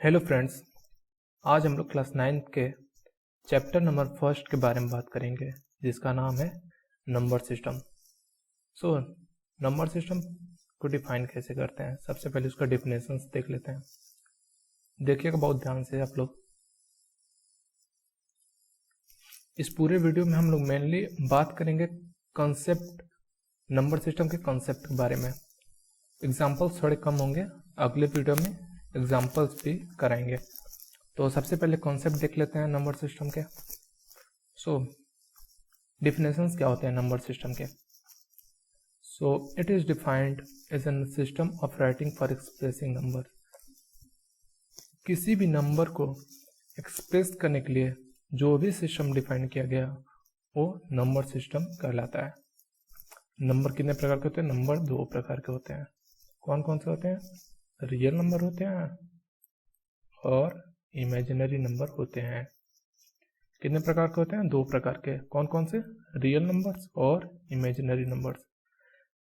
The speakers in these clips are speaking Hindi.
हेलो फ्रेंड्स, आज हम लोग क्लास 9 के चैप्टर नंबर फर्स्ट के बारे में बात करेंगे जिसका नाम है number system. So number system को डिफाइन कैसे करते हैं, सबसे पहले उसका डेफिनेशंस देख लेते हैं। देखिएगा बहुत ध्यान से आप लोग। इस पूरे वीडियो में हम लोग मेनली बात करेंगे कॉन्सेप्ट, नंबर सिस्टम के कॉन्सेप्ट के बारे में। एग्जाम्पल्स थोड़े कम होंगे, अगले वीडियो में एग्जाम्पल्स भी कराएंगे। तो सबसे पहले कॉन्सेप्ट देख लेते हैं नंबर सिस्टम के। सो डिफिनेशंस क्या होते हैं नंबर सिस्टम के। So it is defined as an system of writing for expressing number. किसी भी नंबर को एक्सप्रेस करने के लिए जो भी सिस्टम डिफाइन किया गया वो नंबर सिस्टम कहलाता है। नंबर कितने प्रकार के होते हैं? नंबर दो प्रकार के होते हैं। कौन कौन से होते हैं? रियल नंबर होते हैं और इमेजिनरी नंबर होते हैं। कितने प्रकार के होते हैं? दो प्रकार के। कौन कौन से? रियल नंबर्स और इमेजिनरी नंबर्स।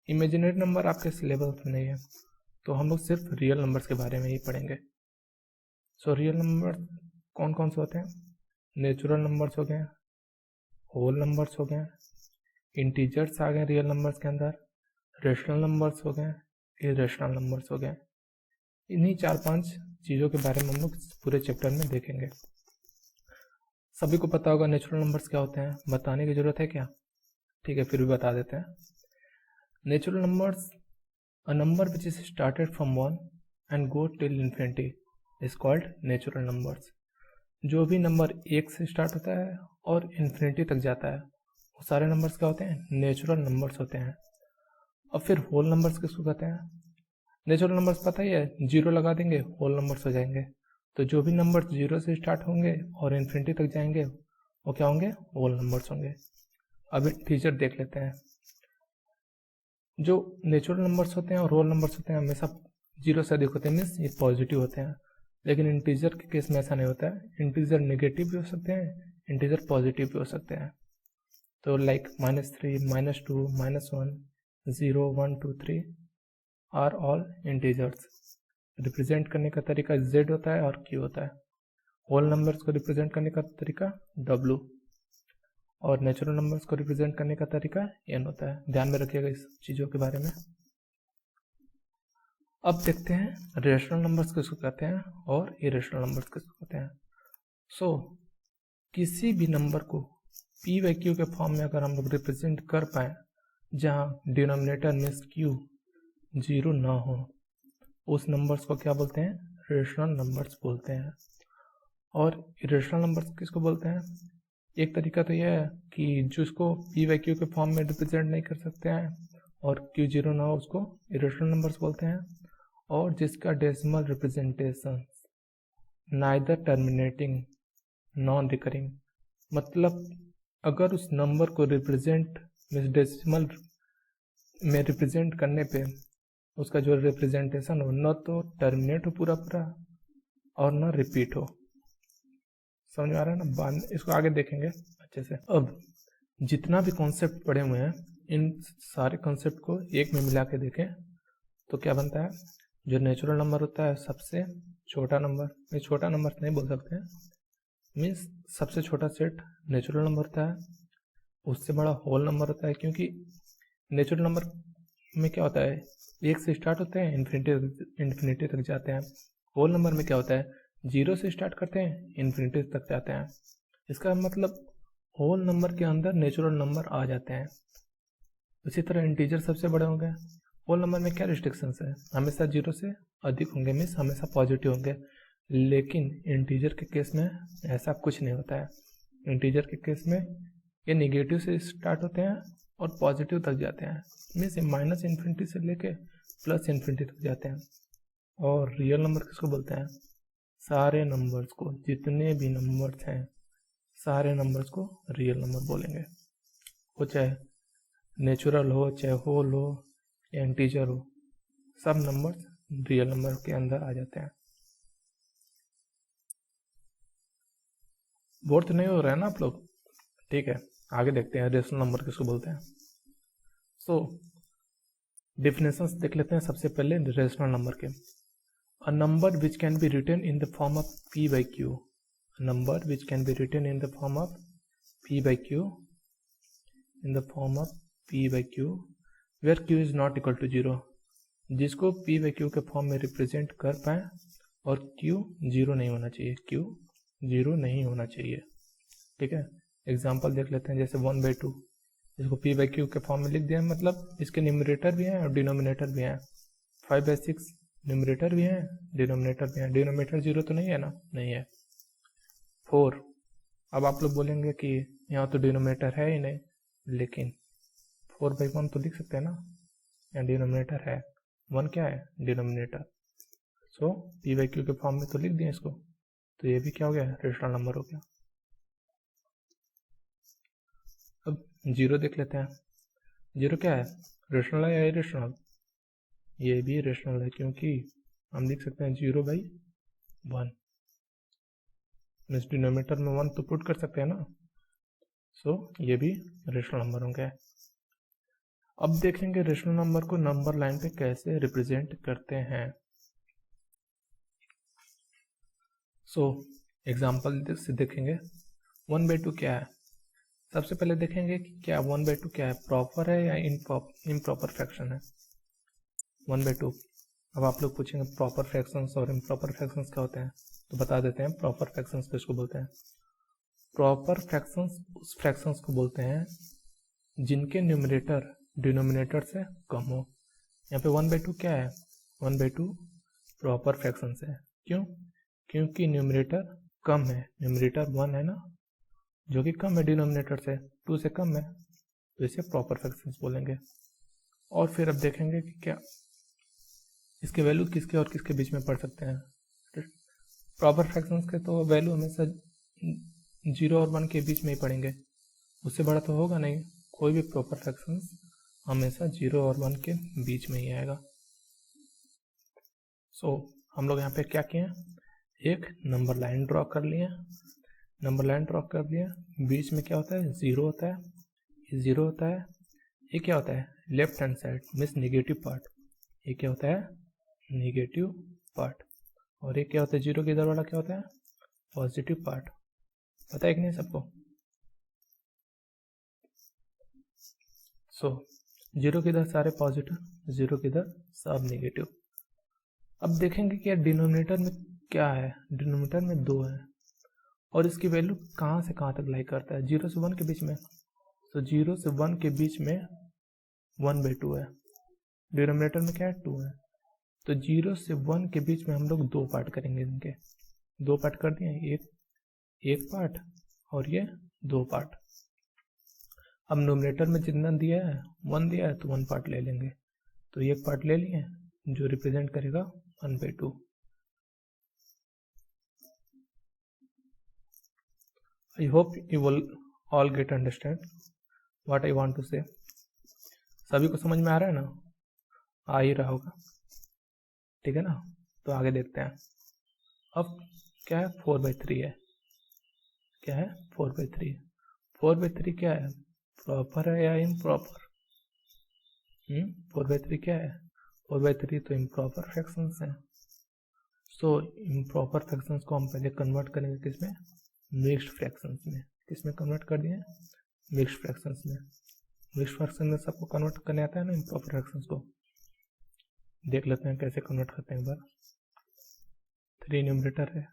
इमेजिनरी नंबर आपके सिलेबस में नहीं है, तो हम लोग सिर्फ रियल नंबर्स के बारे में ही पढ़ेंगे। सो रियल नंबर कौन कौन से होते हैं? नेचुरल नंबर्स हो गए, होल नंबर्स हो गए, इंटीजर्स आ गए रियल नंबर्स के अंदर, रेशनल नंबर्स हो गए, इरेशनल नंबर्स हो गए। इन्हीं 4-5 चीज़ों के बारे में हम लोग पूरे चैप्टर में देखेंगे। सभी को पता होगा नेचुरल नंबर्स क्या होते हैं, बताने की जरूरत है क्या? ठीक है, फिर भी बता देते हैं। Natural numbers, a number which is started from 1 and go till infinity is called natural numbers. जो भी नंबर 1 से स्टार्ट होता है और इन्फिनिटी तक जाता है वो सारे नंबर्स क्या होते हैं? नेचुरल नंबर्स होते हैं। और फिर होल नंबर्स किसको कहते हैं? नेचुरल नंबर्स पता ही है, जीरो लगा देंगे होल नंबर्स हो जाएंगे। तो जो भी नंबर जीरो से स्टार्ट होंगे और इन्फिनिटी तक जाएंगे वो क्या होंगे? होल नंबर्स होंगे। अब इंटीजर देख लेते हैं। जो नेचुरल नंबर्स होते हैं और होल नंबर्स होते हैं हमेशा जीरो से अधिक होते हैं, मीन्स ये पॉजिटिव होते हैं। लेकिन इंटीजर के केस में ऐसा नहीं होता है। इंटीजर नेगेटिव भी हो सकते हैं, इंटीजर पॉजिटिव भी हो सकते हैं। तो like -3, -2, -1, 0, 1, 2, 3 are all integers. Represent करने का तरीका z होता है और q होता है। होल नंबर्स को रिप्रेजेंट करने का तरीका w और नेचुरल नंबर्स को रिप्रेजेंट करने का तरीका n होता है। ध्यान में रखिएगा इस चीज़ों के बारे में। अब देखते हैं रेशनल नंबर्स किसको कहते हैं और इरेशनल नंबर्स किसको कहते हैं। सो किसी भी नंबर को p बाई q के फॉर्म में अगर हम लोग रिप्रेजेंट कर पाए जहाँ डिनोमिनेटर मीन्स q जीरो ना हो, उस नंबर्स को क्या बोलते हैं? रेशनल नंबर्स बोलते हैं। और इरेशनल नंबर्स किसको बोलते हैं? एक तरीका तो यह है कि जिसको p बाई q के फॉर्म में रिप्रेजेंट नहीं कर सकते हैं और q जीरो ना हो उसको इरेशनल नंबर्स बोलते हैं। और जिसका decimal representation neither terminating non recurring, मतलब अगर उस नंबर को रिप्रेजेंट मीन्स डेसिमल में रिप्रेजेंट करने पे उसका जो रिप्रेजेंटेशन हो न तो टर्मिनेट हो पूरा पूरा और न रिपीट हो। समझ में आ रहा है ना? बाद में इसको आगे देखेंगे अच्छे से। अब जितना भी कॉन्सेप्ट पढ़े हुए हैं इन सारे कॉन्सेप्ट को एक में मिला के देखें तो क्या बनता है? जो नेचुरल नंबर होता है सबसे छोटा नंबर, ये छोटा नंबर नहीं बोल सकते हैं, मीन्स सबसे छोटा सेट नेचुरल नंबर होता है। उससे बड़ा होल नंबर होता है, क्योंकि नेचुरल नंबर में क्या होता है? 1 से स्टार्ट होते हैं इन्फिनिटी तक जाते हैं। होल नंबर में क्या होता है? 0 से स्टार्ट करते हैं इन्फिनिटी तक जाते हैं। इसका मतलब होल नंबर के अंदर नेचुरल नंबर आ जाते हैं। उसी तरह इंटीजर सबसे बड़े होंगे। होल नंबर में क्या रिस्ट्रिक्शंस है? हमेशा 0 से अधिक होंगे, मीन्स हमेशा पॉजिटिव होंगे। लेकिन इंटीजर के केस में ऐसा कुछ नहीं होता है। इंटीजर के केस में ये नेगेटिव से स्टार्ट होते हैं और पॉजिटिव तक जाते हैं, मीन्स ये माइनस इन्फिनिटी से लेके प्लस इन्फिनिटी तक जाते हैं। और रियल नंबर किसको बोलते हैं? सारे नंबर्स को, जितने भी नंबर्स हैं सारे नंबर्स को रियल नंबर बोलेंगे। वो चाहे नेचुरल हो, चाहे होल हो या इंटीजर हो, सब नंबर्स रियल नंबर के अंदर आ जाते हैं। बोर तो नहीं हो रहा है ना आप लोग? ठीक है, आगे देखते हैं रेशनल नंबर किसको बोलते हैं। सो डेफिनेशंस देख लेते हैं सबसे पहले रेशनल नंबर के। A number which can be written in the form of p by q. A number which can be written in the form of p by q. In the form of p by q, where q is not equal to 0. जिसको p by q के फॉर्म में रिप्रेजेंट कर पाए और q 0 नहीं होना चाहिए. q 0 नहीं होना चाहिए. ठीक है. एग्जाम्पल देख लेते हैं. जैसे 1/2 इसको p by q के फॉर्म में लिख दिया, मतलब इसके न्यूमरेटर भी हैं और डिनोमिनेटर भी हैं. 5/6 न्यूमरेटर भी है, डिनोमिनेटर भी है. डिनोमिनेटर 0 तो नहीं है ना? नहीं है. 4. अब आप लोग बोलेंगे कि यहाँ तो डिनोमिनेटर है ही नहीं, लेकिन 4/1 तो लिख सकते हैं ना. यहाँ डिनोमिनेटर है, 1 क्या है? Denominator. So p by q के फॉर्म में तो लिख दिया इसको, तो ये भी क्या हो गया? रेशनल नंबर हो गया. अब 0 देख लेते हैं. 0 क्या है? रेशनल है या इरेशनल? ये भी रेशनल है, क्योंकि हम लिख सकते हैं 0/1. इस डिनोमिनेटर में 1 तो पुट कर सकते हैं ना. सो ये भी रेशनल नंबर होंगे. अब देखेंगे रेशनल नंबर को नंबर लाइन पे कैसे रिप्रेजेंट करते हैं. सो एग्जाम्पल से देखेंगे. 1/2 क्या है? सबसे पहले देखेंगे कि क्या 1/2 क्या है, प्रॉपर है या इम्प्रॉपर फ्रैक्शन है. 1/2. अब आप लोग पूछेंगे प्रॉपर फ्रैक्शंस और इम्प्रॉपर फ्रैक्शंस क्या होते हैं, तो बता देते हैं. प्रॉपर फ्रैक्शंस किसको बोलते हैं? प्रॉपर फ्रैक्शंस उस फ्रैक्शंस को बोलते हैं जिनके न्यूमरेटर डिनोमिनेटर से कम हो. यहाँ पे 1/2 क्या है? 1/2 प्रॉपर फ्रैक्शंस है. क्यों? क्योंकि न्यूमरेटर कम है. न्यूमरेटर 1 है ना, जो कि कम है डिनोमिनेटर से, 2 से कम है, तो इसे प्रॉपर फ्रैक्शंस बोलेंगे. और फिर अब देखेंगे कि क्या इसके वैल्यू किसके और किसके बीच में पढ़ सकते हैं. प्रॉपर फ्रैक्शंस के तो वैल्यू हमेशा 0 और 1 के बीच में ही पढ़ेंगे, उससे बड़ा तो होगा नहीं. कोई भी प्रॉपर फ्रैक्शंस हमेशा 0 और 1 के बीच में ही आएगा. सो हम लोग यहाँ पे क्या किए, एक नंबर लाइन ड्रॉ कर लिए. नंबर लाइन ड्रॉ कर लिया, बीच में क्या होता है? 0 होता है. ये 0 होता है. ये क्या होता है? Left hand side means negative part. ये क्या होता है? Negative part. और ये क्या होता है? 0 के इधर वाला क्या होता है? Positive part. पता है कि नहीं सबको? सो 0 के इधर सारे पॉजिटिव, 0 के इधर सब निगेटिव. अब देखेंगे कि डिनोमिनेटर में क्या है. डिनोमिनेटर में 2 है और इसकी वैल्यू कहाँ से कहाँ तक लाई करता है? 0 से 1 के बीच में. तो 0 से 1 के बीच में 1/2 है. डिनोमिनेटर में क्या है? 2 है. तो 0 से 1 के बीच में हम लोग 2 पार्ट करेंगे. इनके 2 पार्ट कर दिए. एक पार्ट और ये 2 पार्ट. अब नोमिनेटर में जितना दिया है 1 दिया है, तो 1 पार्ट ले लेंगे. तो एक पार्ट ले लिए जो रिप्रेजेंट करेगा 1/2. I hope you will all get understand what I want to say. सभी को समझ में आ रहा है ना? आ ही रहा होगा. ठीक है ना? तो आगे देखते हैं. अब क्या है? 4/3 है. क्या है? 4/3. 4/3 क्या है? प्रॉपर है या इम्प्रॉपर? 4/3 क्या है? 4/3 तो इम्प्रॉपर फ्रैक्शंस हैं. सो इम्प्रॉपर फ्रैक्शंस को हम पहले कन्वर्ट करेंगे किसमें? मिक्स्ड फ्रैक्शंस में. किसमें कन्वर्ट कर दिए? मिक्स्ड फ्रैक्शंस में. मिक्स्ड फ्रैक्शन में सबको कन्वर्ट करने आता है ना इम्प्रॉपर फ्रैक्शंस को. देख लेते हैं कैसे कन्वर्ट करते हैं एक बार. 3 न्यूमरेटर है,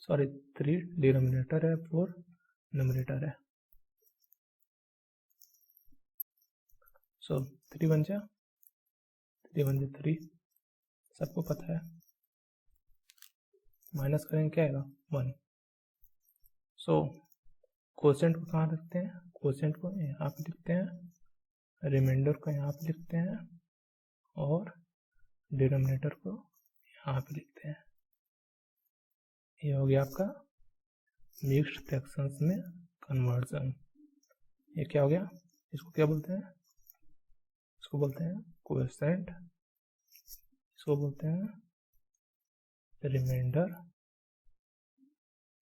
सॉरी 3 डिनोमिनेटर है, 4 न्यूमरेटर है. सो 3 बन जा 3 सबको पता है. माइनस करेंगे क्या आएगा? 1. सो कोसेंट को कहाँ रखते हैं? कोसेंट को यहाँ पे लिखते हैं, रिमाइंडर को यहाँ पे लिखते हैं और डिनोमिनेटर को यहाँ पे लिखते हैं. ये हो गया आपका मिक्स्ड फ्रैक्शंस में कन्वर्जन. ये क्या हो गया? इसको क्या बोलते हैं? इसको बोलते हैं कोएफिशिएंट. इसको बोलते हैं रिमाइंडर.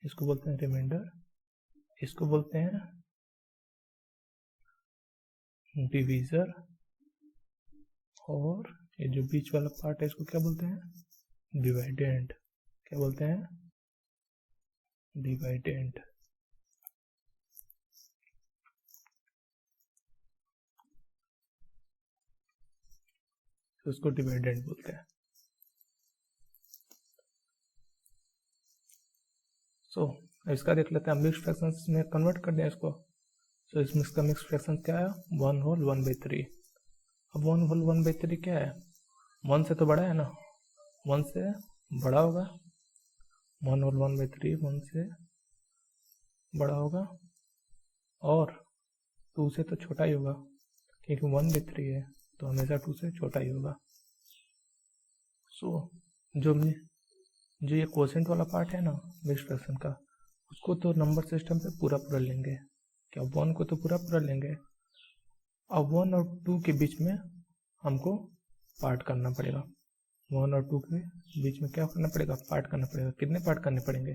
इसको बोलते हैं रिमाइंडर. इसको बोलते हैं डिवीजर और ये जो बीच वाला पार्ट है इसको क्या बोलते हैं? डिवाइडेंड। क्या बोलते हैं? डिवाइडेंड। तो इसको डिवाइडेंड बोलते हैं। इसका देख लेते हैं, मिक्स फ्रैक्शन में कन्वर्ट कर दें इसको। इसमें इसका मिक्स फ्रैक्शन क्या है? 1 होल 1/3। अब 1 होल 1/3 क्या है? 1 से तो बड़ा है ना, 1 से बड़ा होगा। 1 होल 1/3 1 से बड़ा होगा, और 2 से तो छोटा ही होगा, क्योंकि 1/3 है तो हमेशा 2 से छोटा ही होगा। जो ये क्वोशेंट वाला पार्ट है ना मिक्स फ्रैक्शन का, उसको तो नंबर सिस्टम पे पूरा लेंगे। क्या 1 को तो पूरा लेंगे। अब 1 और 2 के बीच में हमको पार्ट करना पड़ेगा। 1 और 2 के बीच में क्या करना पड़ेगा? पार्ट करना पड़ेगा। कितने पार्ट करने पड़ेंगे?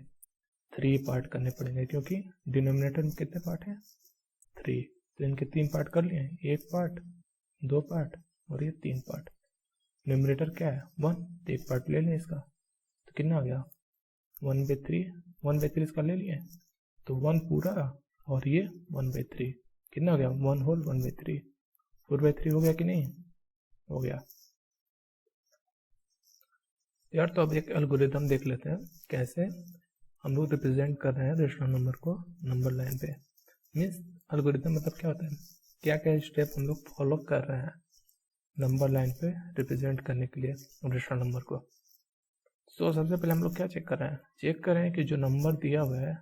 3 पार्ट करने पड़ेंगे, क्योंकि डिनोमिनेटर में कितने पार्ट हैं? 3। तो इनके 3 पार्ट कर लिए, 1 पार्ट, 2 पार्ट और ये 3 पार्ट। न्यूमरेटर क्या है? 1, तो 1 पार्ट ले लें इसका, तो कितना आ गया? 1/3। 1/3 इसका ले लिए, तो 1 पूरा और ये 1/3 कितना हो गया? 1 होल 1/3। 4/3 हो गया कि नहीं? हो गया यार। तो अब एक एल्गोरिथम देख लेते हैं कैसे हम लोग रिप्रेजेंट कर रहे हैं रेशनल नंबर को नंबर लाइन पे। मीन्स एल्गोरिथम मतलब क्या होता है, क्या क्या स्टेप हम लोग फॉलो कर रहे हैं नंबर लाइन पे रिप्रेजेंट करने के लिए रेशनल नंबर को। तो सबसे पहले हम लोग क्या चेक कर रहे हैं? चेक कर रहे हैं कि जो नंबर दिया हुआ है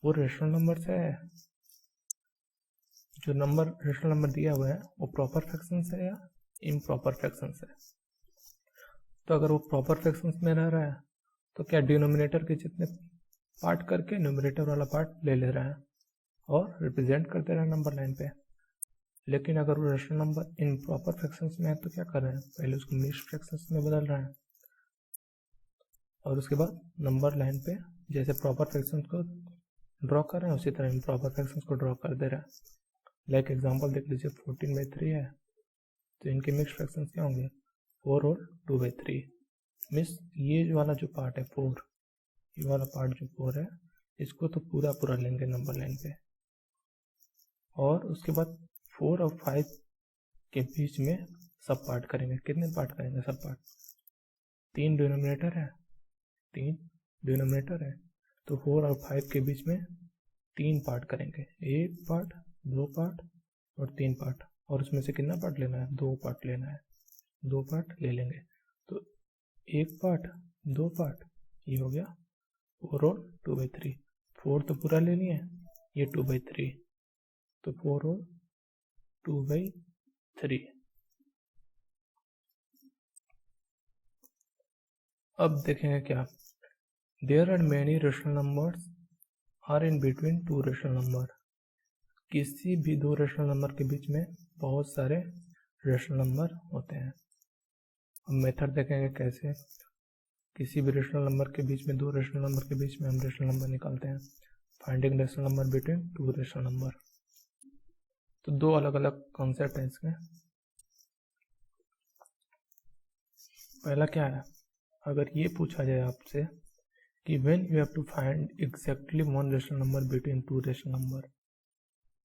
वो रेशनल नंबर से है। जो नंबर रेशनल नंबर दिया हुआ है वो प्रॉपर फ्रैक्शन से या इम्प्रॉपर फ्रैक्शन से। तो अगर वो प्रॉपर फ्रैक्शन में रह रहा है तो क्या डिनोमिनेटर के जितने पार्ट करके न्यूमरेटर वाला पार्ट ले ले रहा है और रिप्रेजेंट करते रहे नंबर लाइन पे। लेकिन अगर वो रेशनल नंबर इम्प्रॉपर फ्रैक्शन में है तो क्या कर रहे हैं? पहले उसको मिक्स्ड फ्रैक्शन में बदल रहे हैं, और उसके बाद नंबर लाइन पे जैसे प्रॉपर फ्रैक्शन को ड्रॉ कर रहे हैं उसी तरह इम्प्रॉपर फ्रैक्शन को ड्रॉ कर दे रहे हैं। लाइक एग्जांपल देख लीजिए, 14/3 है तो इनके मिक्स फ्रैक्शन क्या होंगे? 4 और 2/3। मीन्स ये वाला जो पार्ट है 4, ये वाला पार्ट जो 4 है इसको तो पूरा लेंगे नंबर लाइन पे, और उसके बाद 4 और 5 के बीच में सब पार्ट करेंगे। कितने पार्ट करेंगे? सब पार्ट। 3 डिनोमिनेटर है, 3 डिनोमिनेटर है, तो 4 और 5 के बीच में 3 पार्ट करेंगे। 1 पार्ट, 2 पार्ट और 3 पार्ट, और उसमें से कितना पार्ट लेना है? 2 पार्ट लेना है। 2 पार्ट ले लेंगे, तो 1 पार्ट, 2 पार्ट, ये हो गया 4 और 2/3। 4 तो पूरा ले लिए, ये 2/3, तो 4 और 2/3। अब देखेंगे क्या, there are many rational numbers are in between 2 rational number. किसी भी 2 रेशनल नंबर के बीच में बहुत सारे रेशनल नंबर होते हैं। अब मेथड देखेंगे कैसे किसी भी रेशनल नंबर के बीच में 2 रेशनल नंबर के बीच में हम रेशनल नंबर निकालते हैं। Finding rational number between 2 rational number. तो 2 अलग अलग कॉन्सेप्ट है इसके। पहला क्या है, अगर ये पूछा जाए आपसे कि when you have to find exactly 1 rational number between 2 rational number,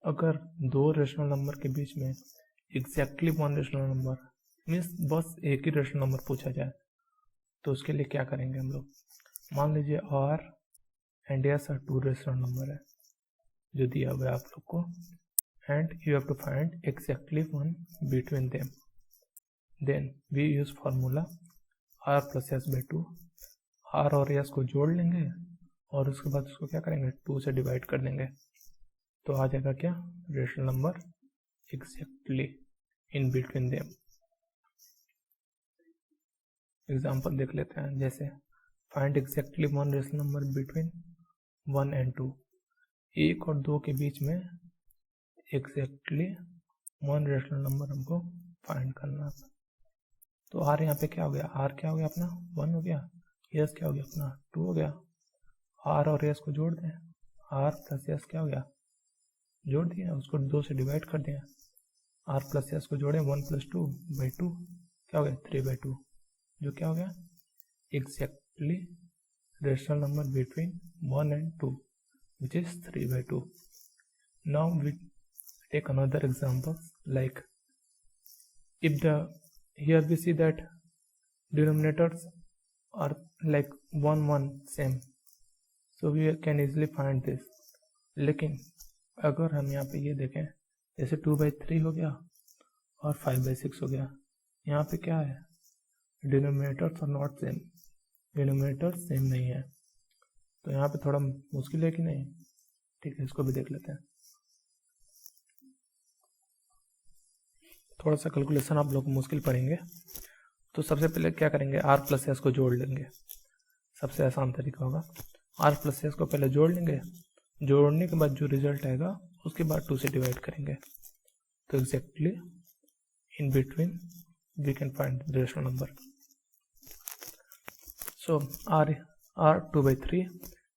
अगर 2 रेशनल नंबर के बीच में एग्जैक्टली 1 रेशनल नंबर मीन्स बस एक ही रेशनल नंबर पूछा जाए, तो उसके लिए क्या करेंगे हम लोग? मान लीजिए R and S are 2 rational number है जो दिया हुआ है आप लोग को, and you have to find exactly 1 between them. Then we use formula R + S/2। R और S को जोड़ लेंगे और उसके बाद उसको क्या करेंगे? 2 से डिवाइड कर देंगे, तो आ जाएगा क्या? Rational number exactly in between them. Example देख लेते हैं, जैसे find exactly 1 rational number between 1 and 2। 1 और 2 के बीच में एग्जैक्टली 1 रेशनल नंबर हमको फाइंड करना है। तो R यहाँ पे क्या हो गया? R क्या हो गया अपना? 1 हो गया। S क्या हो गया अपना? 2 हो गया। R और S को जोड़ दें, R + S क्या हो गया? जोड़ दिया, उसको 2 से डिवाइड कर दिया। R + S को जोड़े 1 + 2/2, क्या हो गया 3/2, जो क्या हो गया exactly rational number between 1 and 2 which is 3/2. Now we take another example, like if the here we see that denominators are like 1 same, so we can easily find this. लेकिन अगर हम यहाँ पे ये देखें जैसे 2/3 हो गया और 5/6 हो गया, यहाँ पे क्या है denominators are not same, denominator same नहीं है, तो यहाँ पे थोड़ा मुश्किल है कि नहीं। ठीक है, इसको भी देख लेते हैं। थोड़ा सा कैलकुलेशन आप लोग मुश्किल पड़ेंगे, तो सबसे पहले क्या करेंगे r प्लस एस को जोड़ लेंगे। सबसे आसान तरीका होगा r प्लस एस को पहले जोड़ लेंगे, जोड़ने के बाद जो रिजल्ट आएगा उसके बाद 2 से डिवाइड करेंगे, तो exactly in between we can find the rational number. So r 2/3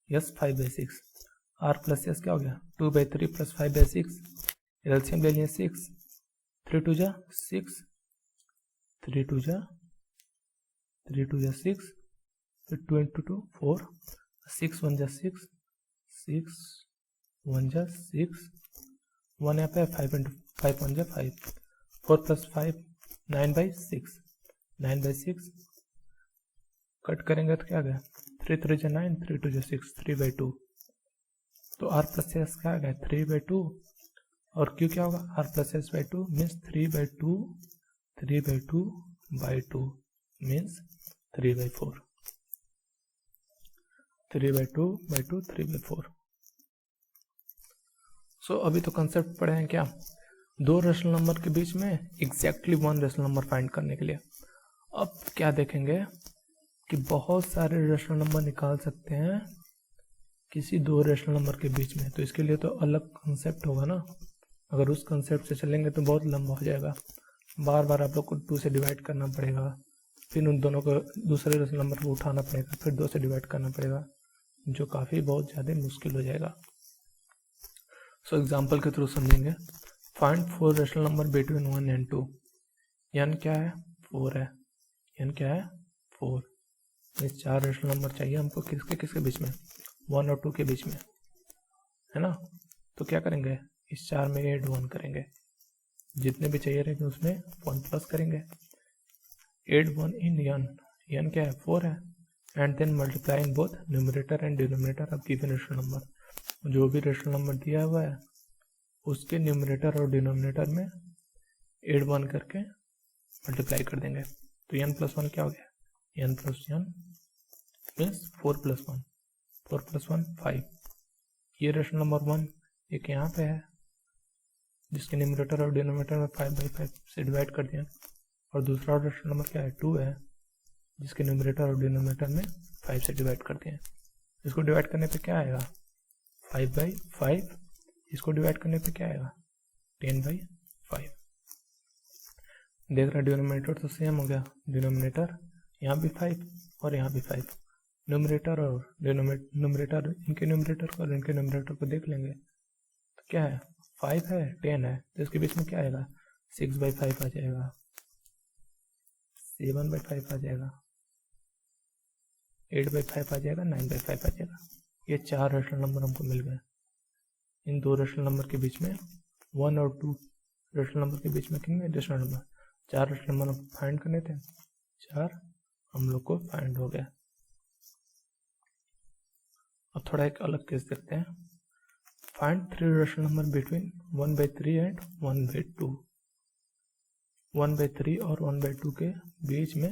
yes 5/6, r plus S क्या हो गया 2/3 प्लस 5/6, एलसीएम ले लिए 6, 3 2 जा 6, 3 2 जा 6, फिर 2 into 2 4, 6 1 जा 6, 6 1 जा 6, 1 यहाँ पे 5 into 5 1 जा 5, 4 plus 5 9/6, 9/6 कट करेंगे तो क्या आ गया 3 3 जा 9, 3 2 जा 6, 3/2। तो r प्लस एस क्या आ गया 3/2, और क्यों क्या होगा r plus S by 2 means 3/2, 3/2/2 means 3/4, 3/2/2 3/4। सो अभी तो कंसेप्ट पढ़े हैं क्या, दो रेशनल नंबर के बीच में exactly one rational number find करने के लिए। अब क्या देखेंगे कि बहुत सारे रेशनल नंबर निकाल सकते हैं किसी दो रेशनल नंबर के बीच में, तो इसके लिए तो अलग कंसेप्ट होगा ना। अगर उस कंसेप्ट से चलेंगे तो बहुत लंबा हो जाएगा, बार बार आप लोग को 2 से डिवाइड करना पड़ेगा, फिर उन दोनों को दूसरे रेशनल नंबर को उठाना पड़ेगा, फिर 2 से डिवाइड करना पड़ेगा, जो काफ़ी बहुत ज़्यादा मुश्किल हो जाएगा। सो एग्जाम्पल के थ्रू समझेंगे। Find 4 rational number between 1 and 2। यानी क्या है 4 है, यानी क्या है 4, ये 4 रेशनल नंबर चाहिए हमको किसके किसके बीच में 1 और 2 के बीच में, है ना। तो क्या करेंगे इस 4 में ऐड 1 करेंगे, जितने भी चाहिए रहेंगे उसमें 1 प्लस करेंगे, ऐड 1 इन n क्या है 4 है, and then multiply in both numerator and denominator of given rational number. जो भी रेशनल नंबर दिया हुआ है उसके न्यूमरेटर और डिनोमिनेटर में ऐड 1 करके मल्टीप्लाई कर देंगे, तो n + 1 क्या हो गया n + 1 मीन्स 4 + 1, 4 + 1 5। ये रेशनल नंबर 1 एक यहाँ पे है जिसके न्यूमरेटर और डिनोमिनेटर में 5/5 से डिवाइड कर दिया, और दूसरा रेशनल नंबर क्या है 2 है जिसके न्यूमरेटर और डिनोमिनेटर में 5 से डिवाइड कर दिए। इसको डिवाइड करने पे क्या आएगा 5/5, इसको डिवाइड करने पे क्या आएगा 10/5। देख रहा डिनोमिनेटर तो सेम हो गया, डिनोमिनेटर यहाँ भी 5 और यहाँ भी 5, न्यूमरेटर और न्यूमरेटर इनके न्यूमरेटर को और इनके न्यूमरेटर को देख लेंगे तो क्या है 5 है 10 है, तो इसके बीच में क्या आएगा 6/5 आ जाएगा, 7/5 आ जाएगा, 8/5 आ जाएगा, 9/5 आ जाएगा। ये 4 रेशनल नंबर हमको मिल गए। इन दो रेशनल नंबर के बीच में 1 और 2 रेशनल नंबर के बीच में कितने rational number 4 rational number find करने थे, 4 हम लोग को फाइंड हो गया। अब थोड़ा एक अलग केस देखते हैं। Find 3 rational number between 1/3 and 1/2। 1/3 और 1/2 के बीच में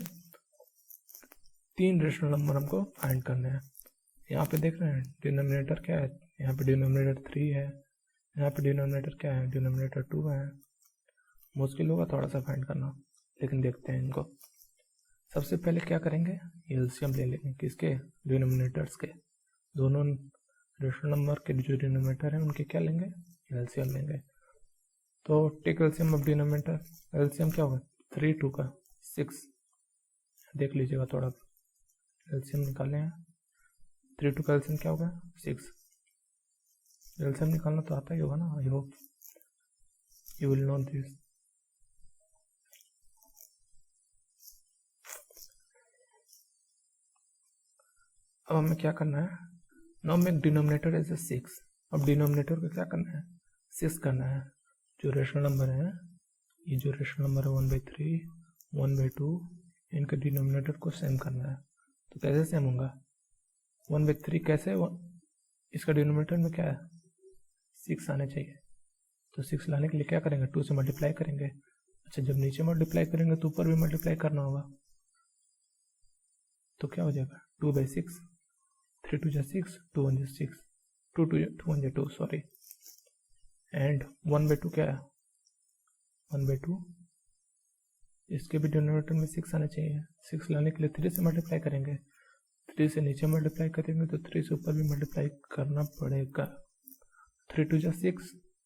3 रेशनल नंबर हमको फाइंड करने हैं। यहाँ पे देख रहे हैं डिनोमिनेटर क्या है, यहाँ पे डिनोमिनेटर 3 है, यहाँ पे डिनोमिनेटर क्या है डिनोमिनेटर 2 है। मुश्किल होगा थोड़ा सा फाइंड करना, लेकिन देखते हैं इनको। सबसे पहले क्या करेंगे एलसीएम ले लेंगे किसके डिनोमिनेटर्स के, दोनों रेशनल नंबर के जो डिनोमिनेटर है उनके क्या लेंगे एलसीएम लेंगे। तो take LCM of denominator, LCM क्या होगा 3 2 का 6, देख लीजिएगा थोड़ा एलसीएम निकाले हैं। 3 2 का एलसीएम क्या होगा 6, एलसीएम निकालना तो आता ही होगा ना, I hope you will know this. अब हमें क्या करना है, now make denominator as a 6। अब डिनोमिनेटर को क्या करना है, 6 करना है। जो रेशनल नंबर है, ये जो रेशनल नंबर है 1/3, 1/2, इनके डिनोमिनेटर को सेम करना है। तो कैसे सेम होगा, 1/3 कैसे, इसका डिनोमिनेटर में क्या है 6 आने चाहिए। तो 6 लाने के लिए क्या करेंगे, 2 से मल्टीप्लाई करेंगे। अच्छा, जब नीचे मल्टीप्लाई करेंगे तो ऊपर भी मल्टीप्लाई करना होगा। तो क्या हो जाएगा 2/6, 3 2 6, 2 1 6, 2 1 2 सॉरी, एंड 1/2 क्या है 1/2, इसके भी डिनोमिनेटर में 6 आना चाहिए। 6 लाने के लिए 3 से मल्टीप्लाई करेंगे, 3 से नीचे मल्टीप्लाई करेंगे तो 3 से ऊपर भी मल्टीप्लाई करना पड़ेगा। 3 2 6,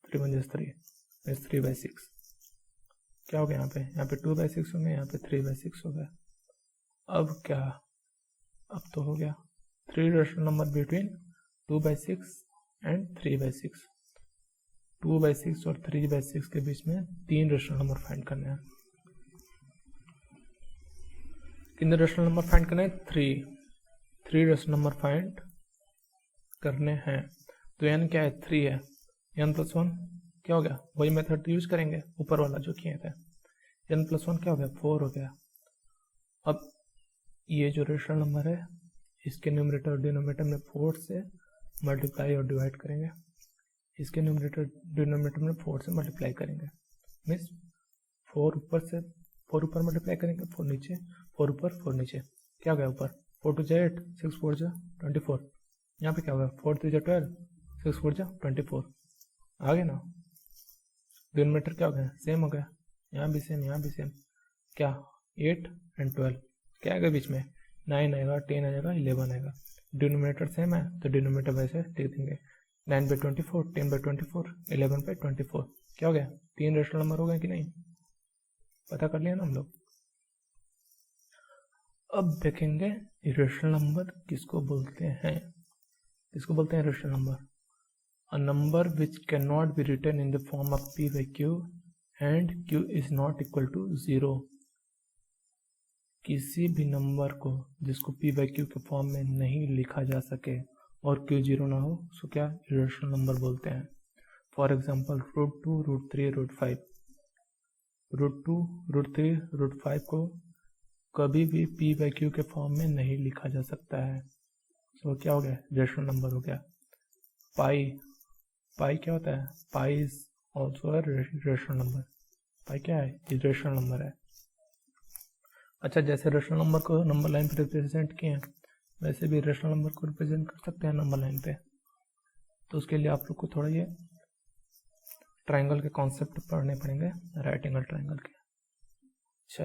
3 1 3, 3/6। क्या हो गया यहाँ पे 2/6 हो गया, यहाँ पे 3/6 हो गया। अब क्या, अब तो हो गया 3 रेशनल नंबर बिटवीन 2/6 एंड 3/6। 2/6 और 3/6 के बीच में 3 रेशनल नंबर फाइंड करने हैं। कितने रेशनल नंबर फाइंड करने हैं, 3 रेशनल नंबर फाइंड करने हैं। तो n क्या है 3 है, n+1 क्या हो गया, वही मेथड यूज करेंगे ऊपर वाला जो किए थे। n+1 क्या हो गया 4 हो गया। अब ये जो रेशनल नंबर है इसके न्यूमरेटर और डिनोमिनेटर में 4 से मल्टीप्लाई और डिवाइड करेंगे, इसके न्यूमरेटर डिनोमिनेटर में 4 से मल्टीप्लाई करेंगे। मीन्स 4 ऊपर मल्टीप्लाई करेंगे, 4 नीचे, 4 ऊपर 4 नीचे। क्या हो गया ऊपर 4 2 8, 6 4 24। यहाँ पे क्या होगा 4 3 12, 6 4 24। आ गया ना, डिनोमिनेटर क्या हो गया सेम हो गया, यहाँ भी सेम, यहाँ भी सेम। क्या 8 एंड 12 क्या आएगा बीच में, 9 आएगा, 10 आएगा, 11 आएगा। डिनोमिनेटर सेम है तो डिनोमिनेटर वैसे लिख देंगे, 9/24, 10/24, 11/24। क्या हो गया 3 रेशनल नंबर हो गए कि नहीं, पता कर लिया ना हम लोग। अब देखेंगे इरेशनल नंबर किसको बोलते हैं, किसको बोलते हैं irrational number, a number which can not be written in the form of p by q and q is not equal to 0। किसी भी नंबर को जिसको p by q के फॉर्म में नहीं लिखा जा सके और q 0 ना हो उसको क्या इरेशनल नंबर बोलते हैं। For example √2, √3, √5। √2, √3, √5 को कभी भी p by q के फॉर्म में नहीं लिखा जा सकता है। तो क्या हो गया रेशनल नंबर हो गया। पाई क्या होता है, pi is also a rational number. Pi क्या है, रेशनल नंबर है। अच्छा, जैसे रेशनल नंबर को नंबर लाइन पे रिप्रेजेंट किए हैं वैसे भी रेशनल नंबर को रिप्रेजेंट कर सकते हैं नंबर लाइन पे। तो उसके लिए आप लोग को थोड़ा ये ट्राइंगल के कॉन्सेप्ट पढ़ने पड़ेंगे, राइट एंगल ट्राइंगल के। अच्छा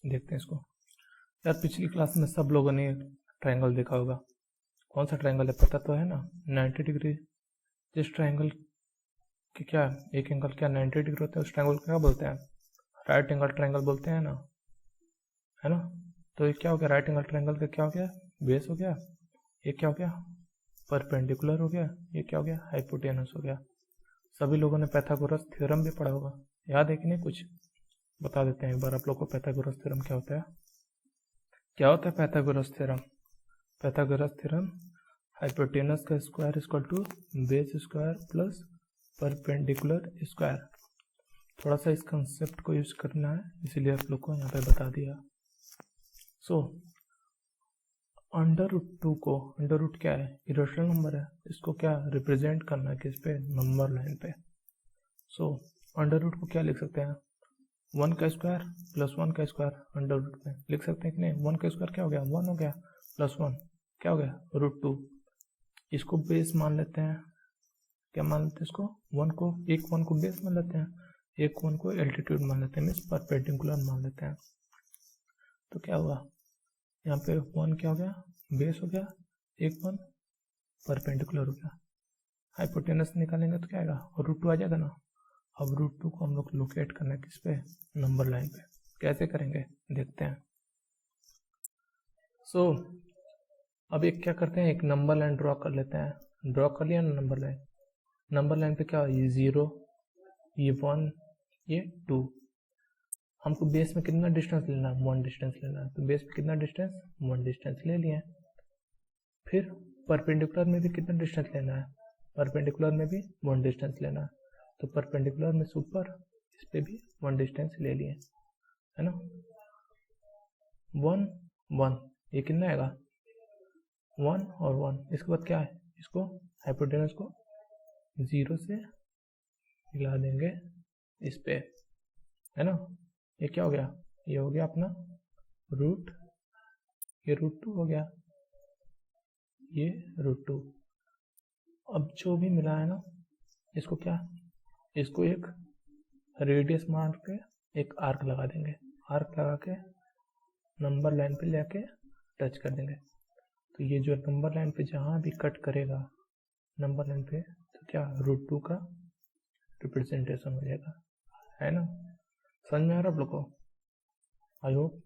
देखते हैं इसको। यार पिछली क्लास में सब लोगों ने ट्राइंगल देखा होगा, कौन सा ट्राइंगल है पता तो है ना, 90 डिग्री। जिस ट्राइंगल के क्या एक एंगल क्या 90 डिग्री होता है उस ट्राइंगल को क्या बोलते हैं, राइट एंगल ट्राइंगल बोलते हैं ना, है ना। तो ये क्या हो गया, राइट एंगल ट्राइंगल का क्या हो गया, बेस हो गया। ये क्या हो गया, परपेंडिकुलर हो गया। ये क्या हो गया, हाइपोटेनस हो गया। सभी लोगों ने पाइथागोरस थ्योरम भी पढ़ा होगा, याद है कि नहीं, कुछ बता देते हैं एक बार आप लोग को। पाइथागोरस थ्योरम क्या होता है, क्या होता है Pythagoras theorem. Pythagoras theorem hypotenuse का square equal to base square plus perpendicular square. थोड़ा सा इस कंसेप्ट को यूज करना है इसीलिए आप लोग को यहाँ पे बता दिया। सो √2 को, √2 क्या है, इरेशनल नंबर है, इसको क्या रिप्रेजेंट करना है किस पे, नंबर लाइन पे। सो √2 को क्या लिख सकते हैं, 1 का स्क्वायर प्लस 1 का स्क्वायर √2 पे लिख सकते हैं कि नहीं। 1 का स्क्वायर क्या हो गया 1 हो गया, प्लस 1 क्या हो गया √2। इसको बेस मान लेते हैं, क्या मान लेते हैं इसको, 1 को, एक 1 को बेस मान लेते हैं, एक 1 को एल्टीट्यूड मान लेते हैं, मीन्स परपेंडिकुलर मान लेते हैं। तो क्या हुआ यहाँ पे 1 क्या हो गया बेस हो गया, एक 1 परपेंडिकुलर हो गया। हाइपोटेनस निकालेंगे तो क्या आएगा √2 आ जाएगा ना। अब √2 को हम लोग लोकेट करना है किस पे, नंबर लाइन पे। कैसे करेंगे देखते हैं। सो अब एक क्या करते हैं, एक नंबर लाइन ड्रॉ कर लेते हैं। ड्रॉ कर लिया ना नंबर लाइन। नंबर लाइन पे क्या हो, ये 0, ये 1, ये 2। हमको बेस में कितना डिस्टेंस लेना है, 1 डिस्टेंस लेना है। तो बेस पे कितना डिस्टेंस, 1 डिस्टेंस ले लिए। फिर परपेंडिकुलर में भी कितना डिस्टेंस लेना है, परपेंडिकुलर में भी 1 डिस्टेंस लेना है, तो परपेंडिकुलर में से ऊपर इस पे भी 1 डिस्टेंस ले लिए, है ना। 1 1 ये कितना आएगा 1 और 1। इसके बाद क्या है, इसको हाइपोटेनस को 0 से मिला देंगे इस पे, है ना। ये क्या हो गया, ये हो गया अपना रूट, ये √2 हो गया, ये √2। अब जो भी मिला है ना, इसको क्या, इसको एक रेडियस मान के एक आर्क लगा देंगे, आर्क लगा के नंबर लाइन पे लेके टच कर देंगे। तो ये जो नंबर लाइन पे जहाँ भी कट करेगा नंबर लाइन पे, तो क्या √2 का रिप्रेजेंटेशन हो जाएगा, है ना। समझ में आ रहा आप लोग को, आई होप।